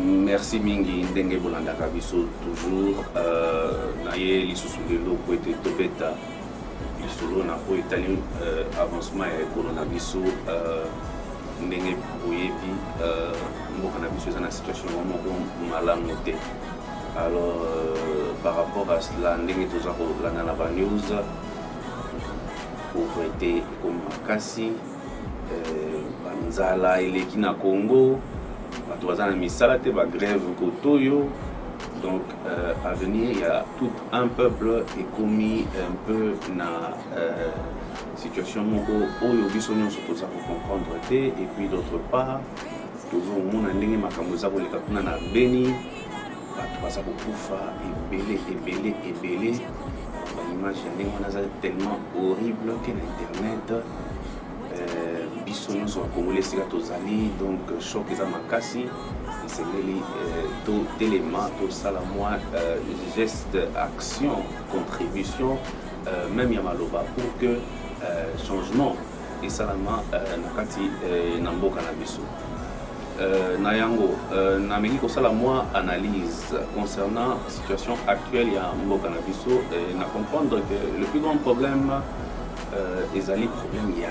Merci mingi ndenge bolandaka biso toujours naye lisusu lelo po ete tobeta lisolo na po etali avancement ya ekolo na biso ndenge boyebi mboka na biso eza na situation moko malamu te. Alors par rapport à cela ndenge toza kolanda na banews pauvreté ekomi makasi, banzala eleki na Congo, bato baza na misala te, bagrève kotoyo. Donc à venir il y a tout un peuple ekomi un peu na situation moko oyo biso nyonso toza comprendre te. Et puis d'autre part tozomona ndenge makambo eza koleka kuna na Beni, bato baza kokufa ebele. L'image ya ndenge wana eza tellement horrible que na internet biso nyonso bakongole esika tozali, donc choc eza makasi. esengeli totelema tosala mwa geste, action, contribution même ya maloba pour que changement esalama na kati na mboka na biso. Na yango nameki kosala mwa analyse concernant situation actuelle ya mboka na biso na comprendre que le plus grand problème ezali problème ya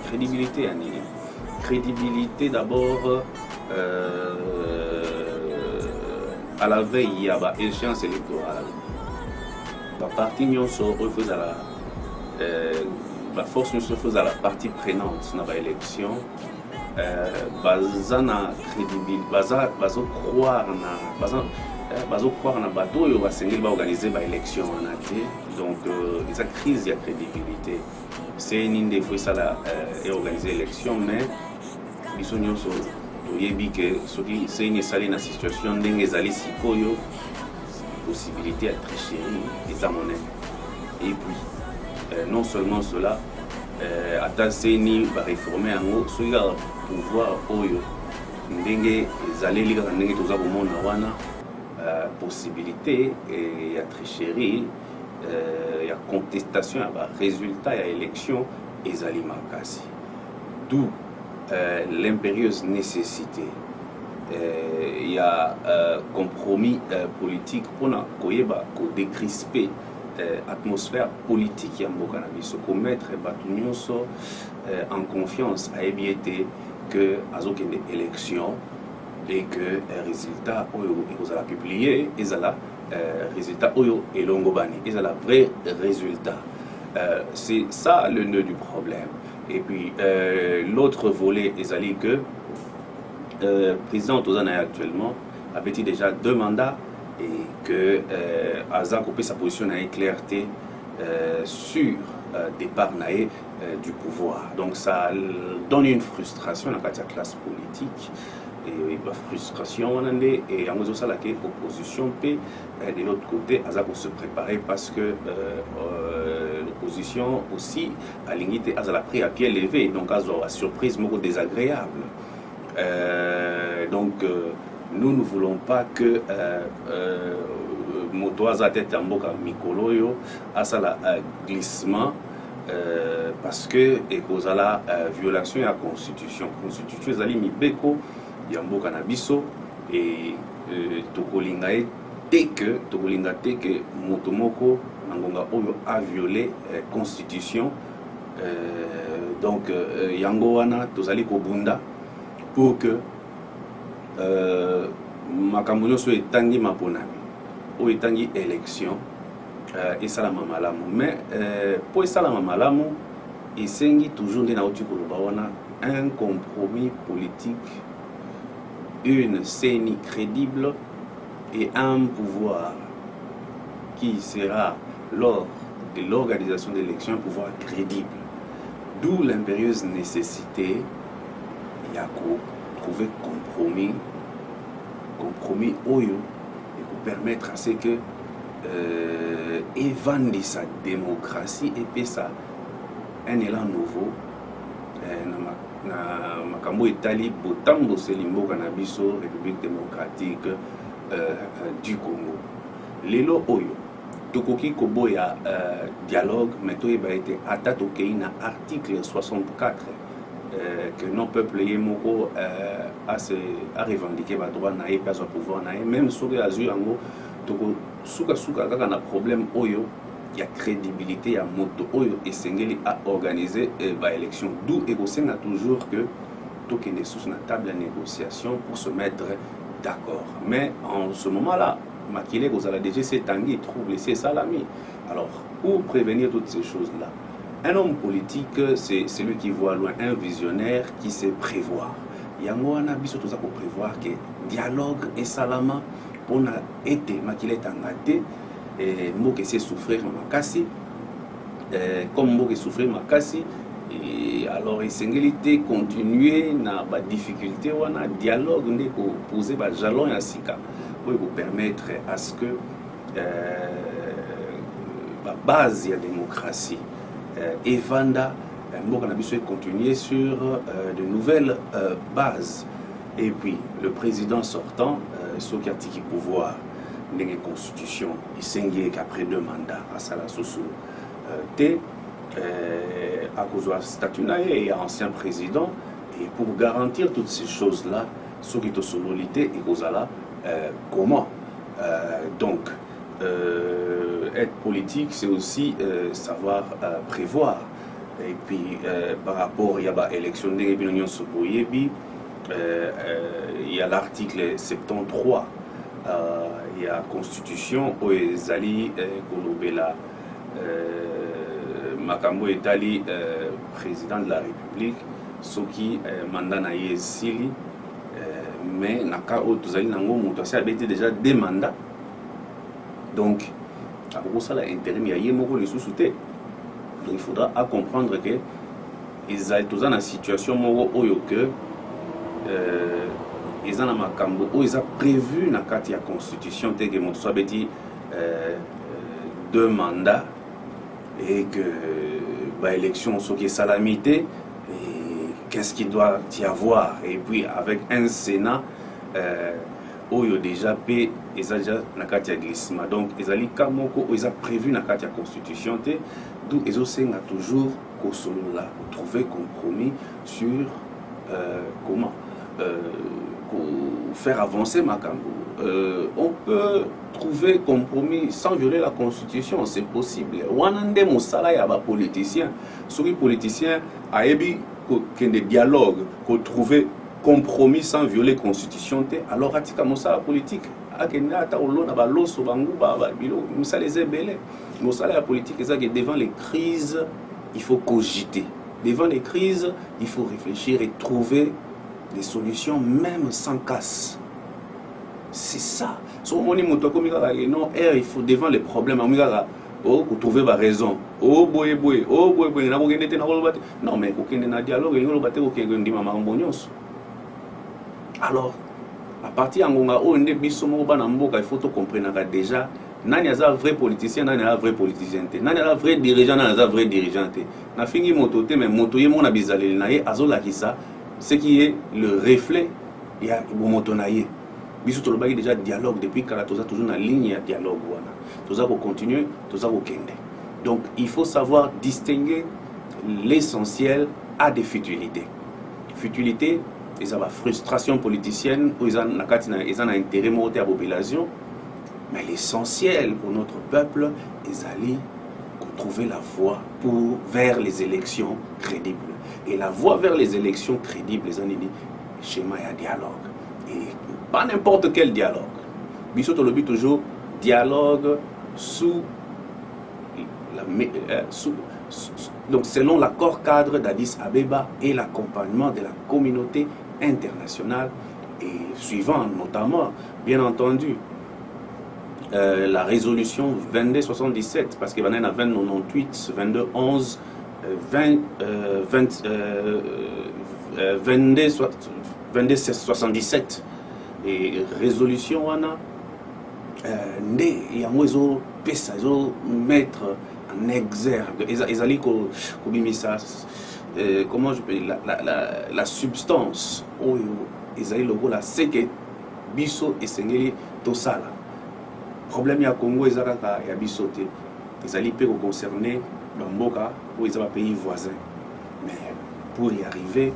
crédibilité ya nini. Crédibilité d'abord à la veille ya ba échéance électorale ba parti nyonso oyo fozala ba force nyonso fozala partie prenante na ba élection baza na crédibilité, bazo croire na bato oyo basengeli baorganiser ba élection wana te. Donc eza crise ya crédibilité. C'est ninde faut esala organiser élection, mais biso nyonso toyebi ke soki seni esali na situation ndenge ezali sikoyo, possibilité ya tricherie eza monene. Et puis non seulement cela, ata seni ba réformer yango soki kaka pouvoir oyo ndenge ezaleli kaka ndenge toza komona wana, possibilité ya tricherie, ya contestation ya ba résultat ya élection ezali makasi. D'où l'impérieuse nécessité il y a compromis politique pour koyeba ko décrisper atmosphère politique ya mboka na biso, ko mettre bato nyonso en confiance a ebiete que azokende élection et que résultat oyo ekozala publié ezala résultat oyo elongobani ezala vrai résultat. C'est ça le nœud du problème. Et puis l'autre volet ezali que président Tozana actuellement a petit déjà 2 mandats et que Aza coupé sa position à clarté sur départ naé du pouvoir. Donc ça donne une frustration à la classe politique et la frustration et en ça la opposition p de l'autre côté Aza pour se préparer parce que l'opposition aussi a limité à la pris à pied levé, donc à la surprise beaucoup désagréable. Donc nous ne voulons pas que Motoaza tête en boka mikoloyo à ça glissement parce que et cause à la violation de la constitution zali mibeko ya mboka na biso et tokolinga te que motomoko ngonga oyo a violé constitution. Donc yango wana tozali kobunda pour que makambo nyonso etangi maponami oyo etangi élection esalama malamu. Mais po esalama malamu esengi toujours nde nauti koloba wana un compromis politique, une CENI crédible et un pouvoir qui sera lors de l'organisation de l'élection un pouvoir crédible. D'où l'impérieuse nécessité il y a trouver compromis oyo et pour permettre à ce que évendre sa démocratie et puis ça un élan nouveau na makambo etali botambo selimboka na biso République démocratique du Congo. Lelo oyo tokoki koboya dialogue mais toyeba ete ata tokei na article 64 que non peuple yemoko a revendiqué ba droit na ye pas au pouvoir na ye même soki azwi yango toko suka kaka na problème oyo ya crédibilité ya moto oyo esengeli a organiser ba élection d'où ekosenga toujours que tokende sous na table de négociation pour se mettre d'accord. Mais en ce moment-là, Makile Gozala DGC Tanguy trouble c'est Salami. Alors, pour prévenir toutes ces choses-là, un homme politique, c'est celui qui voit loin, un visionnaire qui sait prévoir. Yango wana biso toza ko prévoir que dialogue et salama pour na été Makile Tangate et mboke c'est souffrir makasi comme mboke souffrir makasi. Et alors, il continuer na ba difficulté ou na dialogue ndeko poser ba jalon ya sika pour vous permettre à ce que la base de la démocratie Evanda continuer sur de nouvelles bases. Et puis le président sortant ce qui a le pouvoir dans la constitution il s'engage qu'après 2 mandats à Sala Soso à cause de statut et ancien président et pour garantir toutes ces choses là ce qui est sonorité et cause là comment donc être politique c'est aussi savoir prévoir et puis par rapport il y a l'élection de l'Union il y a l'article 73 il y a constitution où ils allaient Kolobela Makambo Etali président de la République ce qui mandat na yesili mais naka otuzali nango muto ça avait été déjà des mandats donc à propos ça l'intérim il y a yemoko les sous-soutés donc il faudra à comprendre que ils ont tous en situation moko oyo que ils ont makambo ou ils ont prévu na kati ya constitution te que muto ça avait dit 2 mandats et que l'élection ce qui est salamité qu'est-ce qu'il doit y avoir et puis avec un Sénat où il y a déjà paix et ça déjà na kati ya glissement donc ils allaient kamoko ils ont prévu na kati ya constitution d'où ils ont toujours là trouver compromis sur comment faire avancer Makambo. On peut trouver compromis sans violer la constitution, c'est possible. Wanande Moussala yaba politicien, sur les politiciens a ébi que des dialogues, qu'on trouver compromis sans violer la constitution, alors atika Moussala politique. Akenda ata olona ba loso bangu ba bilo Moussala les ébélés. Moussala la politique c'est que devant les crises, il faut cogiter. Devant les crises, il faut réfléchir et trouver des solutions même sans casse. C'est ça. So moni moto comme non, il faut devant les problèmes pour trouver la raison. Oh boy, na bokende na kolobate. Non mais kokende na dialogue et kolobate kokende ndima mambo nyonso. Alors à partir ngonga o nde biso mo bana mboka il faut to comprendre déjà nani aza vrai politicien nani aza vrai politicien te nani aza vrai dirigeant nani aza vrai dirigeant te na fingi moto te mais moto ye mona bizaleli na ye azolakisa ce qui est le reflet ya moto na ye biso to lobaki déjà dialogue depuis kala toza toujours na ligne ya dialogue wana toza ko continuer toza ko kende donc il faut savoir distinguer l'essentiel à des futilités ils ont la frustration politicienne ils ont na intérêt monté à la population mais l'essentiel pour notre peuple ils allaient trouver la voie vers les élections crédibles et la voie vers les élections crédibles les années schéma et dialogue et pas n'importe quel dialogue biso to lobi toujours dialogue donc selon l'accord cadre d'Addis Abeba et l'accompagnement de la communauté internationale et suivant notamment bien entendu la résolution 2277 parce qu'il y en a 2098 2211 2277 et résolution wana nde yango ezo pesa ezo mettre en exergue ezali ko bimisa comment je peux la substance oyo ezali lokola c'est que biso esengeli tosala problème ya Congo eza kaka ya biso te ezali mpe koconcerner bamboka oyo eza bapays voisins mais pour y arriver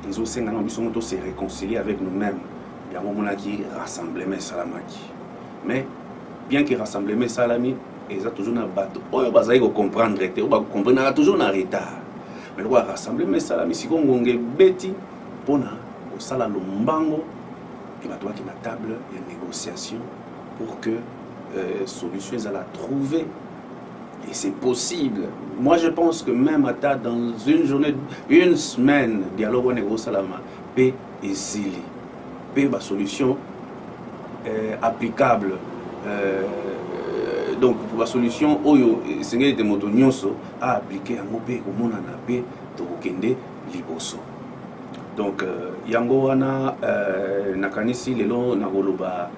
ezosenga na biso moto se réconcilier avec nous-mêmes yango omonaki rassemblement esalamaki mais bien que rassemblement esalami eza toujours na bato oyo bazali kocomprendre te oyo bakomprenaka toujours na retard mais loko ya rassemblement esalami sikoyo ngonga ebeti mpona kosala lombango ke bato baki na table ya négociation pour que solution ezala trouver. Et c'est possible. Moi, je pense que même à dans une journée, une semaine, dialogue au négo salama, paix et zili. Paix, ma solution applicable. Donc, pour la solution, oyo, c'est des motos nyonso à appliquer à mon paix, au monde en paix, de Rokende, Liboso. Donc, yango wana, nakanisi lelo nagoloba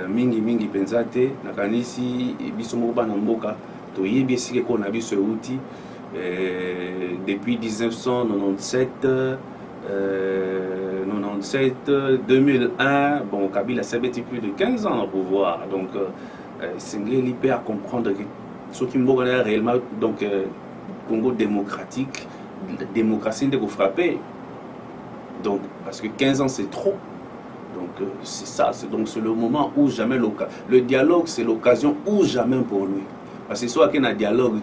mingi penzate, nakanisi bisomo bana mboka. Toyebi esike ko na biso euti depuis 1997 2001 bon Kabila sabeti plus de 15 ans au pouvoir donc singeli peut à comprendre que ce qui mboka na réellement donc Congo démocratique démocratie de frapper donc parce que 15 ans c'est trop donc c'est ça c'est donc c'est le moment où jamais le dialogue c'est l'occasion ou jamais pour lui. Parce que soit qu'il y a un dialogue,